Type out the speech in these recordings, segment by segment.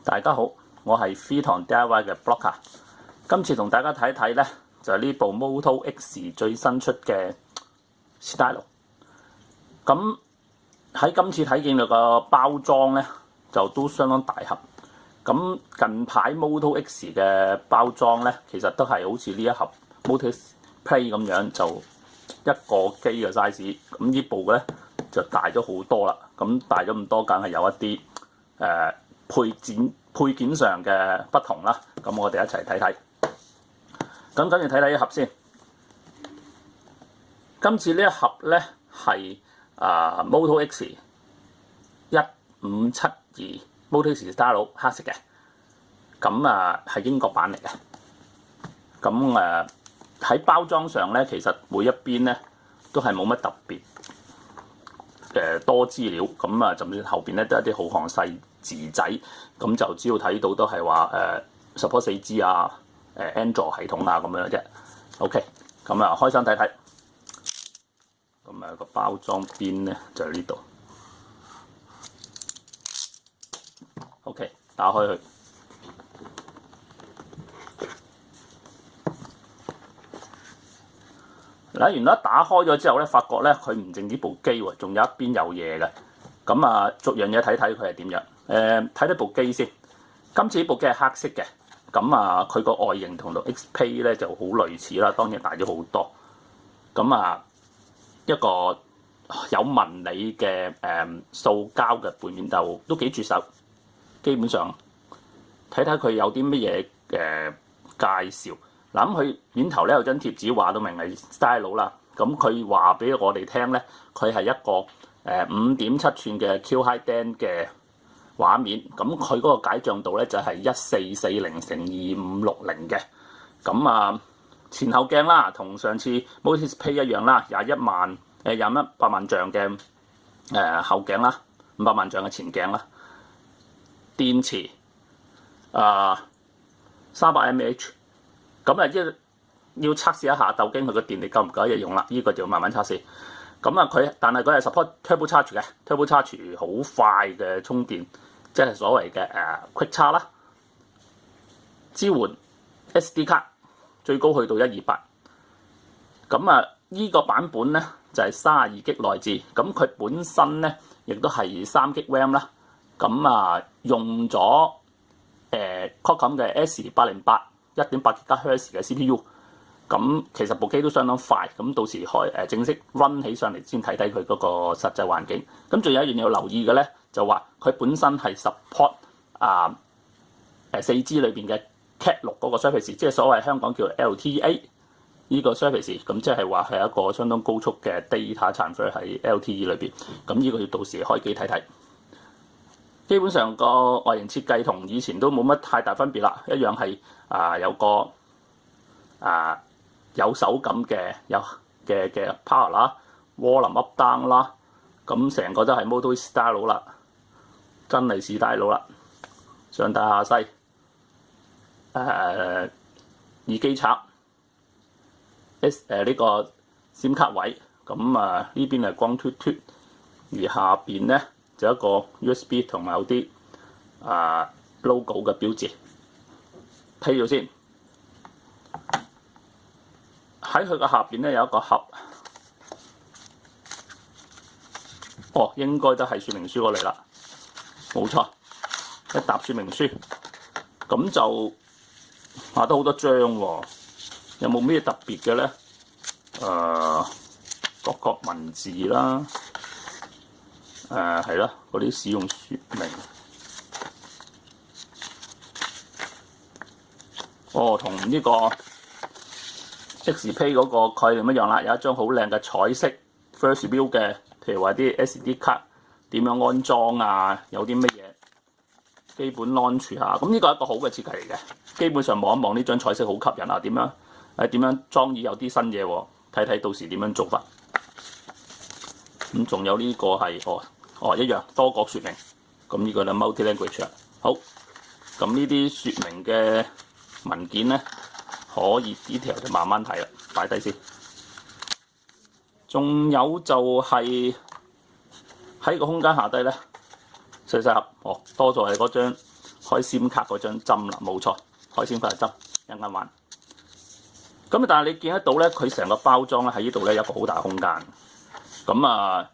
大家好，我係 Free 堂 DIY 嘅 Blocker。今次同大家睇睇咧，就係呢部 Moto X 最新出嘅 Stylo。咁喺今次睇見佢個包裝咧，就都相當大盒。咁近排 Moto X 嘅包裝咧，其實都係好似呢一盒 Moto Play 咁樣，就一個機嘅 size。咁呢部咧就大咗好多啦。咁大咗咁多，梗係有一啲配件上嘅不同啦。咁我哋一齊睇睇。咁跟住睇睇一盒先。今次呢一盒咧係Moto X 1572 Moto X Stylo 黑色嘅。咁係英國版嚟嘅。咁喺包裝上咧，其實每一邊咧都係冇乜特別多資料。咁甚至後邊咧都係一啲好行細字仔。咁就主要睇到都係話support 4G 啊、Android 系統啊咁樣啫。OK， 咁開箱睇睇。咁個包裝邊咧就係呢度。OK， 打開佢。嗱，原來一打開咗之後咧，發覺咧佢唔淨止部機喎，仲有一邊有嘢嘅。咁逐樣嘢睇睇佢係點樣。睇睇部機先。今次呢部機係黑色嘅。咁佢個外形同到 XP 咧就好類似啦，當然大咗好多。咁一個有紋理嘅塑膠嘅背面都幾絕手。基本上睇睇佢有啲乜嘢介紹。嗱，咁佢面頭咧有張貼紙話到明係 Stylo 啦。咁佢話俾我哋聽咧，佢係一個5.7寸嘅 QHD 嘅畫面。咁佢嗰個解像度咧就係1440×2560嘅。咁前後鏡啦，同上次 Moto Play 一樣啦，28萬像嘅後鏡啦，500萬像嘅前鏡啦。電池300mAh。咁要測試一下究竟佢個電力夠唔夠一日用啦。呢個就要慢慢測試。但係佢係 support Turbo Charge 嘅。Turbo Charge 好快嘅充電，即係所謂嘅Quick Charge 啦。支援 SD 卡最高去到128。呢個版本咧就係32GB內置。咁佢本身咧亦都係3GB RAM 啦。用咗Qualcomm 嘅 S808 1.8GHz 嘅 CPU。咁其實部機都相當快。咁到時正式 run 起上嚟先睇睇佢嗰個實際環境。咁仲有一樣要留意嘅咧，就話佢本身係 support 4G 裏邊嘅 Cat6 嗰個 service， 即係所謂香港叫 LTE 呢個 service。咁即係話係一個相當高速嘅 data transfer 喺 LTE 裏邊。咁呢個要到時開機睇睇。基本上個外形設計同以前都冇乜太大分別啦，一樣係有個有手感嘅嘅 power 啦、volume up down 啦。咁成個都係 Moto Stylo 啦，真係Stylo啦。上大下細耳機插呢個 SIM 卡位。咁呢邊係光脫脫，而下邊咧就一個 USB 同埋有啲logo 嘅標誌。批咗先。喺佢個下邊咧有一個盒。應該都係說明書過嚟啦。冇錯，一沓說明書。咁就畫得好多張喎。有冇咩特別嘅咧？各個文字啦。係啦，嗰啲使用說明。同呢個 XP 嗰個概念一樣啦，有一張好靚嘅彩色 First View 嘅，譬如話啲 SD 卡點樣安裝啊，有啲乜嘢基本 launch 下。咁呢個係一個好嘅設計嚟嘅。基本上望一望呢張彩色好吸引啊！點樣裝有啲新嘢喎？睇睇到時點樣做法。咁仲有呢個係一樣多國說明。咁呢個咧 multi-language 好。咁呢啲說明嘅文件咧，可以 detail 就慢慢睇啦，擺低先。仲有就係喺個空間下低咧，細細盒多咗係嗰張開 SIM 卡嗰張針啦，冇錯，開 SIM 卡嘅針一陣玩。咁但係你見得到咧，佢成個包裝咧喺呢度咧有個好大空間。咁啊，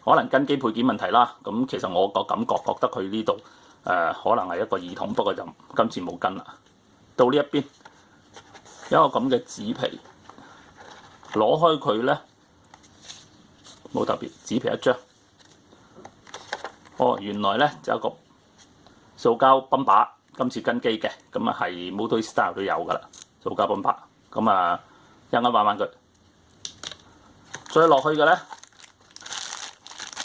可能跟機配件問題啦。咁其實我個感覺覺得佢呢度可能係一個耳筒，不過就今次冇跟啦。到呢一邊有一個咁嘅紙皮，攞開佢咧冇特別，紙皮一張。哦，原來咧就有一個塑膠泵把，今次跟機嘅，咁啊係 Moto Style 都有噶啦，塑膠泵把。咁啊，一陣玩佢。再落去嘅咧，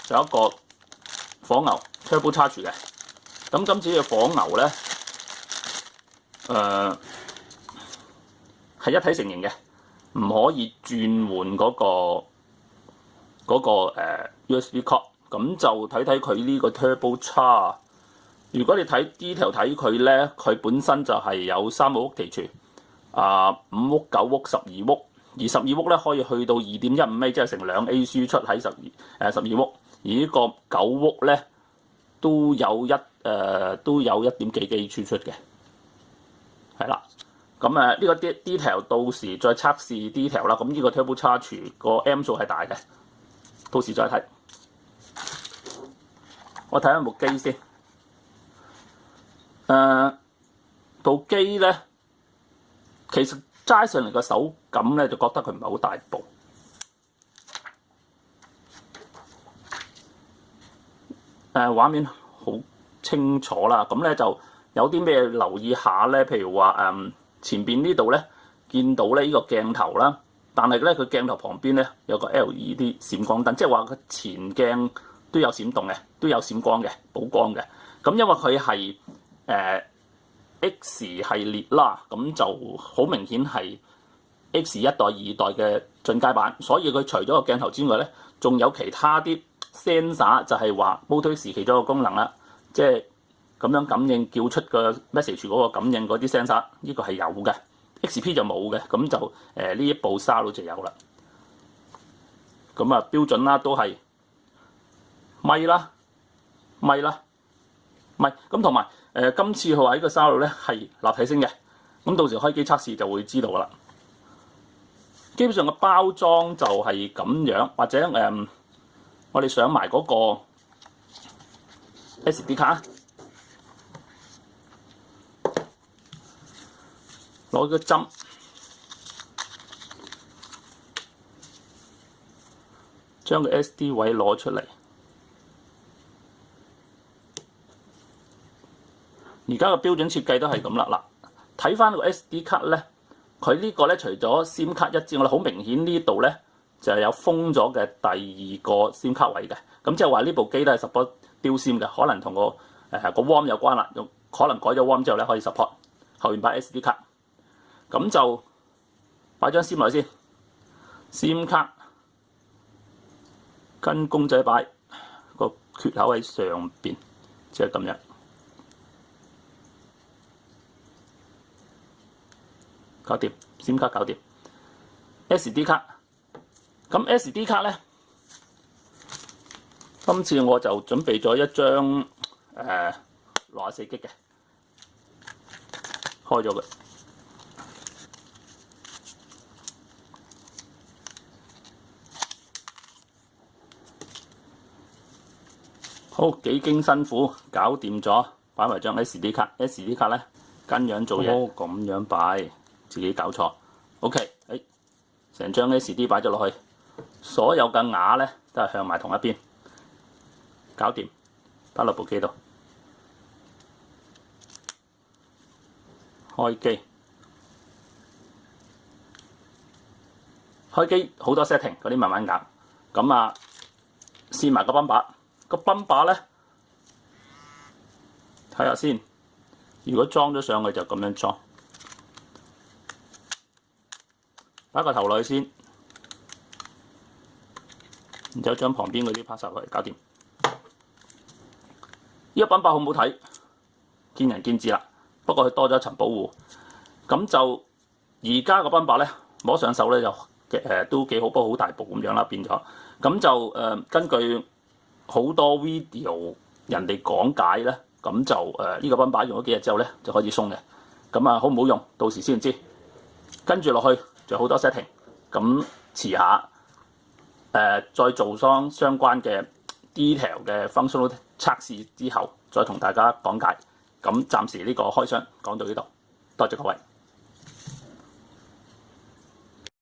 就有一個火牛 Turbo Charge 嘅。咁今次嘅火牛咧，係一體成型嘅，唔可以轉換嗰個 USB cord。咁就睇睇佢呢個 Turbo Charge。如果你睇 detail 睇佢咧，佢本身就係有3個 voltage。5伏、9伏、12伏，而12伏咧可以去到2.15米，即係成2A 輸出喺12伏，而呢個9伏咧都有1點幾 G 輸出嘅，係啦。咁呢個 detail 到時再測試 detail 啦。咁呢個 Turbo Charge 個 M 數係大嘅，到時再睇。我睇下部機先。部機咧。其實齋上嚟個手感咧，就覺得佢唔係好大部。畫面好清楚啦。咁咧就有啲咩留意下咧？譬如話前邊呢度咧見到咧呢個鏡頭啦，但係咧佢鏡頭旁邊咧有個 LED 閃光燈，即係話佢前鏡都有閃動嘅，都有閃光嘅，補光嘅。咁因為佢係X 系列啦，咁就好明顯係 X 1代、2代嘅進階版，所以佢除咗個鏡頭之外咧，仲有其他啲 sensor， 就係話 Moto X 其中一個功能啦，即係咁樣感應叫出個 message 嗰個感應嗰啲 sensor， 呢個係有嘅 ，XP 就冇嘅，咁就呢一部 Salo 就有啦。咁啊標準啦，都係咪啦，咁同埋今次佢話呢個 Salo 咧係立體聲嘅，咁到時開機測試就會知道噶啦。基本上個包裝就係咁樣，或者我哋上埋嗰個 SD 卡，攞個針，將個 SD 位攞出嚟。而家個標準設計都係咁啦。嗱，睇翻個 SD 卡咧，佢呢個咧除咗 SIM 卡一之外，好明顯呢度咧就係有封咗嘅第二個 SIM 卡位嘅。咁即係話呢部機都係 support 丟 SIM 嘅，可能同個WOM 有關啦。可能改咗 WOM 之後咧可以 support 後面擺 SD 卡。咁就擺張 SIM 落去先 ，SIM 卡跟公仔擺個缺口喺上邊，即係咁樣。搞掂 ，SIM 卡搞掂 ，SD 卡。咁 SD 卡咧，今次我就準備咗一張64G 嘅，開咗佢。好，幾經辛苦搞掂咗，擺埋張 SD 卡。SD 卡咧跟樣做嘢，咁樣擺。自己搞錯 ，OK，成張 SD 擺咗落去，所有嘅瓦咧都係向埋同一邊，搞掂，擺落部機度，開機，開機好多 setting 嗰啲慢慢搞，咁啊試埋個泵把，個泵把咧睇下先，如果裝咗上去就咁樣裝。打個頭落去先，然之後將旁邊嗰啲拍晒落去，搞掂。呢個泵把好唔好睇？見仁見智啦。不過佢多咗一層保護。咁就而家個泵把咧摸上手咧就都幾好，不過好大部咁樣啦變咗。咁就根據好多 video 人哋講解咧，咁咁就呢個 bumper 用咗幾日之後咧就開始鬆嘅。咁啊好唔好用，到時先知。跟住落去仲有好多 setting， 咁遲下再做相關嘅 detail 嘅 functional 測試之後，再同大家講解。咁暫時呢個開箱講到呢度，多謝各位。